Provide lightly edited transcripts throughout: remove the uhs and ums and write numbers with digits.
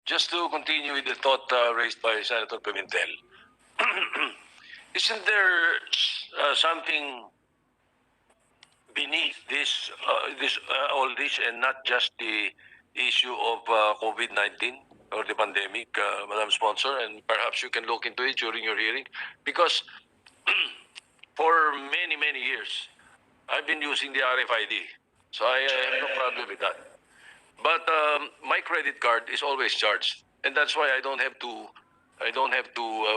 just to continue with the thought raised by Senator Pimentel, isn't there something beneath this, all this, and not just the issue of COVID-19 or the pandemic, Madam Sponsor, and perhaps you can look into it during your hearing, because for many, many years, I've been using the RFID, so I have no problem with that. But my credit card is always charged, and that's why I don't have to,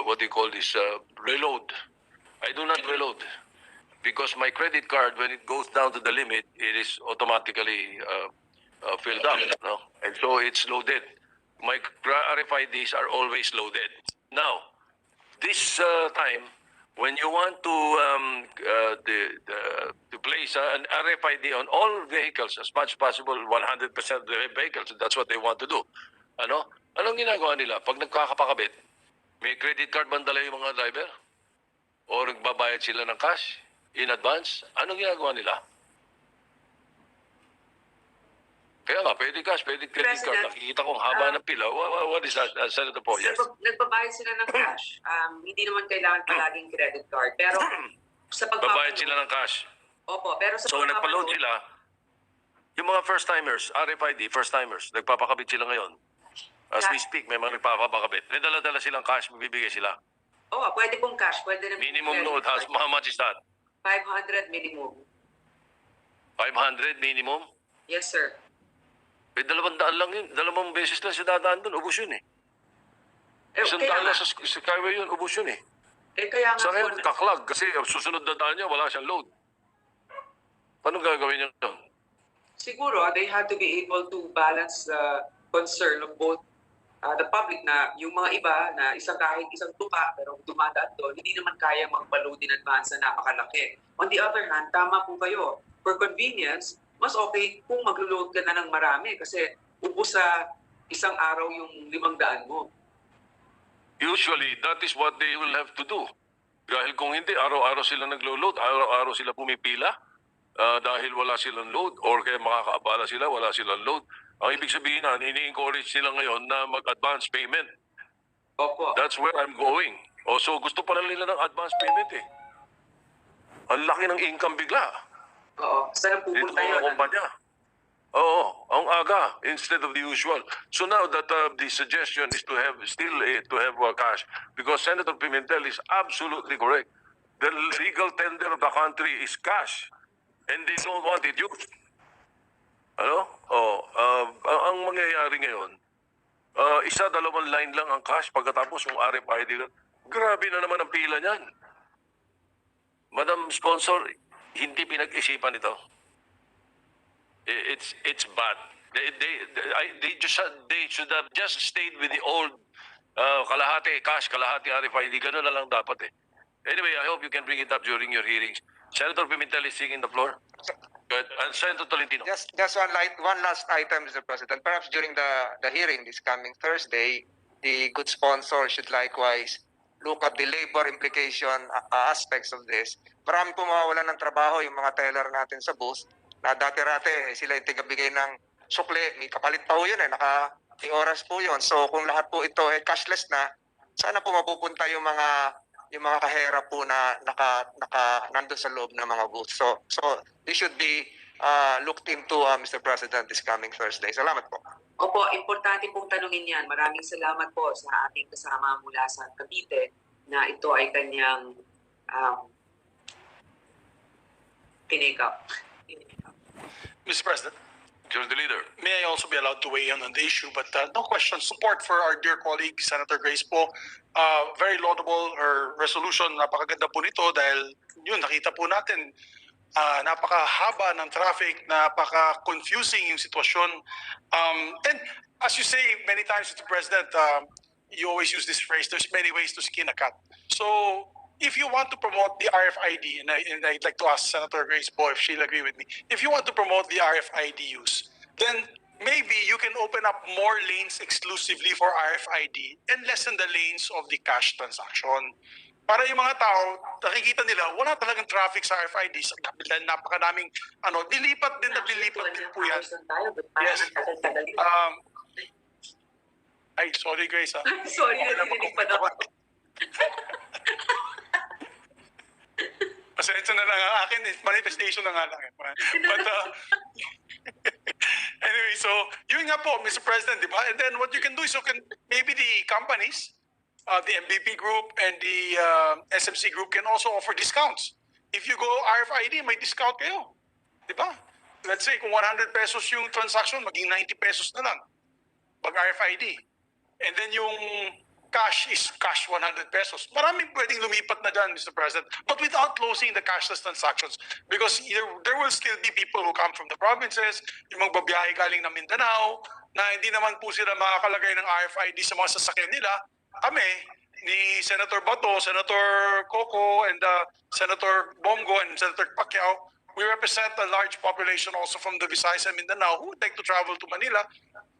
what do you call this, reload. I do not reload, because my credit card, when it goes down to the limit, it is automatically filled up, no? And so it's loaded. My RFIDs are always loaded. Now, this time, when you want to place an RFID on all vehicles as much as possible, 100% of the vehicles, that's what they want to do. Ano? Anong ginagawa nila? Pag nagkakapakabit, may credit card ba dala yung mga driver? O nagbabayad sila ng cash in advance? Anong ginagawa nila? Kaya nga, pwede cash, pwede credit card. Nakikita kong haba ng pila. What is that, Senator Po? Yes. Nagbabayad sila ng cash. Hindi naman kailangan palaging credit card. Pero sa babayad sila ng cash. Opo, pero sa so nagpa-load sila, yung mga first-timers, RFID, first-timers, nagpapakabit sila ngayon. As we speak, may mga nagpapakabit. May dala-dala silang cash, bibigay sila. Oo, pwede pong cash. Pwede na minimum load, how much is that? 500 minimum. 500 minimum? Yes, sir. 200 lang yun. 2 beses lang siya dadaan doon. Ubus yun eh. Isang daan lang sa skyway yun. Ubus yun eh. Kaya nga. Sa ngayon, kaklag. Kasi susunod na daan niya, wala siyang load. Paano gagawin niya yun? Siguro, they had to be able to balance the concern of both the public na yung mga iba na kahit isang tuka pero dumadaan doon, hindi naman kaya magpa-load in advance na napakalaki. On the other hand, tama po kayo. For convenience, mas okay kung mag-load ka na ng marami kasi ubos sa isang araw yung 500 mo. Usually, that is what they will have to do. Dahil kung hindi, araw-araw sila naglo-load, araw-araw sila pumipila dahil wala silang load or kaya makakaabala sila, wala silang load. Ang ibig sabihin na, ini-encourage sila ngayon na mag-advance payment. Opo. That's where I'm going. So gusto pala nila ng advance payment eh. Ang laki ng income bigla. Oo. Saan pupunta yun? Oo, ang aga instead of the usual. So now that the suggestion is to have cash, because Senator Pimentel is absolutely correct. The legal tender of the country is cash, and they don't want it used. Ano? Ang mangyayari ngayon, 1-2 line lang ang cash pagkatapos yung RFID. Grabe na naman ang pila niyan. Madam Sponsor, hindi pinag-isipan ito. It's bad. They should have just stayed with the old kalahati cash, kalahati RFID. Ganun na lang dapat eh. Anyway, I hope you can bring it up during your hearings. Senator Pimentel is seeking the floor. Good. And Senator Tolentino. Just one last item, Mr. President. Perhaps during the hearing this coming Thursday, the good sponsor should likewise look at the labor implication aspects of this. Marami po mawawalan ng trabaho yung mga teller natin sa booth na dati-rate sila yung tigabigay ng sukle. May kapalit pa po yun eh, naka-oras po yun. So kung lahat po ito cashless na, sana po mapupunta yung mga kahera po na nandun sa loob ng mga booth. So this should be looked into, Mr. President, this coming Thursday. Salamat po. Opo, importante pong tanungin yan. Maraming salamat po sa ating kasama mula sa Cavite na ito ay kanyang pinikap. Mr. President, you're the leader. may I also be allowed to weigh in on the issue? But no question, support for our dear colleague, Senator Grace po. Very laudable her resolution. Napakaganda po nito dahil yun, nakita po natin napakahaba ng traffic, napaka-confusing yung sitwasyon. And as you say many times, Mr. President, you always use this phrase, there's many ways to skin a cat. So if you want to promote the RFID, and I'd like to ask Senator Grace po if she'll agree with me, if you want to promote the RFID use, then maybe you can open up more lanes exclusively for RFID and lessen the lanes of the cash transaction. Para yung mga tao, nakikita nila, wala talagang traffic sa RFID. Dahil napakadaming, dilipat din na dilipat din po yan. Yes. Ay, sorry Grace. Sorry, narinig pa daw. Pasensya na lang ang akin, manifestation na nga lang. But, anyway, so, yun nga po, Mr. President, di ba? And then what you can do is maybe the companies, the MVP group and the SMC group can also offer discounts. If you go RFID, may discount kayo. Di ba? Let's say, kung 100 pesos yung transaction, maging 90 pesos na lang. Pag RFID. And then yung cash is cash 100 pesos. Maraming pwedeng lumipat na dyan, Mr. President, but without closing the cashless transactions. Because there will still be people who come from the provinces, yung magbabiyahe galing ng Mindanao, na hindi naman po sila makakalagay ng RFID sa mga sasakyan nila. Kami, ni Senator Bato, Senator Coco, and Senator Bongo, and Senator Pacquiao, we represent a large population also from the Visayas and Mindanao who would like to travel to Manila.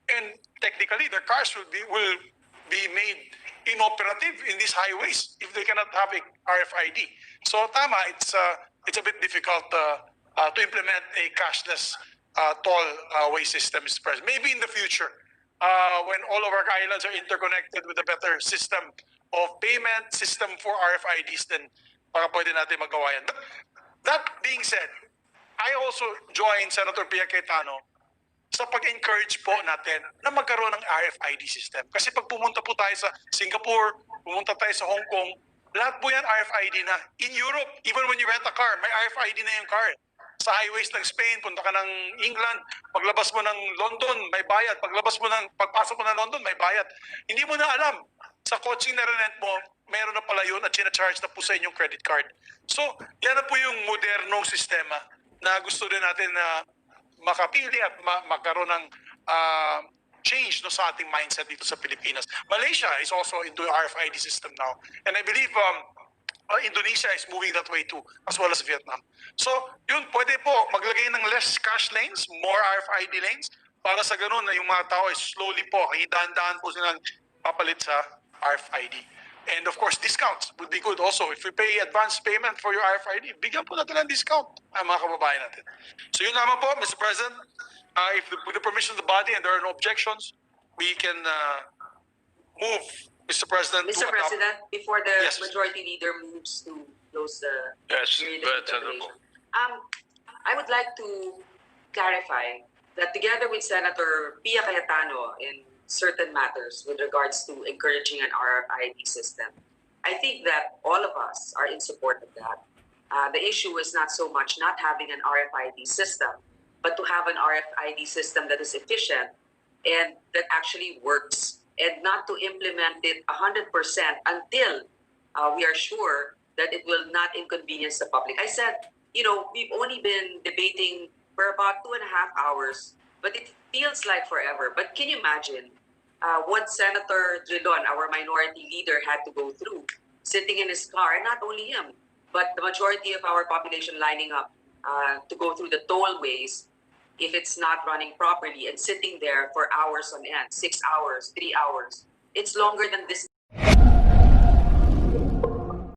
And technically, their cars will be made inoperative in these highways if they cannot have a RFID. So tama, it's a bit difficult to implement a cashless toll-way system, Mr. President. Maybe in the future, when all of our islands are interconnected with a better system of payment, system for RFIDs, then baka pwede natin magawa yan. But that being said, I also join Senator Pia Cayetano sa pag-encourage po natin na magkaroon ng RFID system. Kasi pag pumunta po tayo sa Singapore, pumunta tayo sa Hong Kong, lahat po yan RFID na. In Europe, even when you rent a car, may RFID na yung car. Sa highways ng Spain, punta ka ng England, paglabas mo ng London, may bayad. Pagpasok mo ng London, may bayad. Hindi mo na alam. Sa coaching na rent mo, meron na pala yun at sinacharge na po sa inyong credit card. So, yan na po yung modernong sistema na gusto din natin na makapili at magkaroon ng change no, sa ating mindset dito sa Pilipinas. Malaysia is also into RFID system now. And I believe Indonesia is moving that way too, as well as Vietnam. So, yun, pwede po maglagay ng less cash lanes, more RFID lanes, para sa ganun na yung mga tao ay slowly po, dahan-dahan po silang papalit sa RFID. And of course, discounts would be good also. If we pay advance payment for your RFID, bigyan po natin ng discount ang mga kababayan natin. So yun naman po, Mr. President, with the permission of the body and there are no objections, we can move, Mr. President. Mr. President, before the Yes. majority leader moves to close the Yes, hearing go ahead, Senator declaration, I would like to clarify that together with Senator Pia Cayetano in certain matters with regards to encouraging an RFID system, I think that all of us are in support of that. The issue is not so much not having an RFID system, but to have an RFID system that is efficient and that actually works, and not to implement it 100% until we are sure that it will not inconvenience the public. I said, we've only been debating for about 2.5 hours, but it feels like forever. But can you imagine what Senator Drilon, our minority leader, had to go through, sitting in his car, and not only him, but the majority of our population lining up to go through the tollways if it's not running properly, and sitting there for hours on end, 6 hours, 3 hours. It's longer than this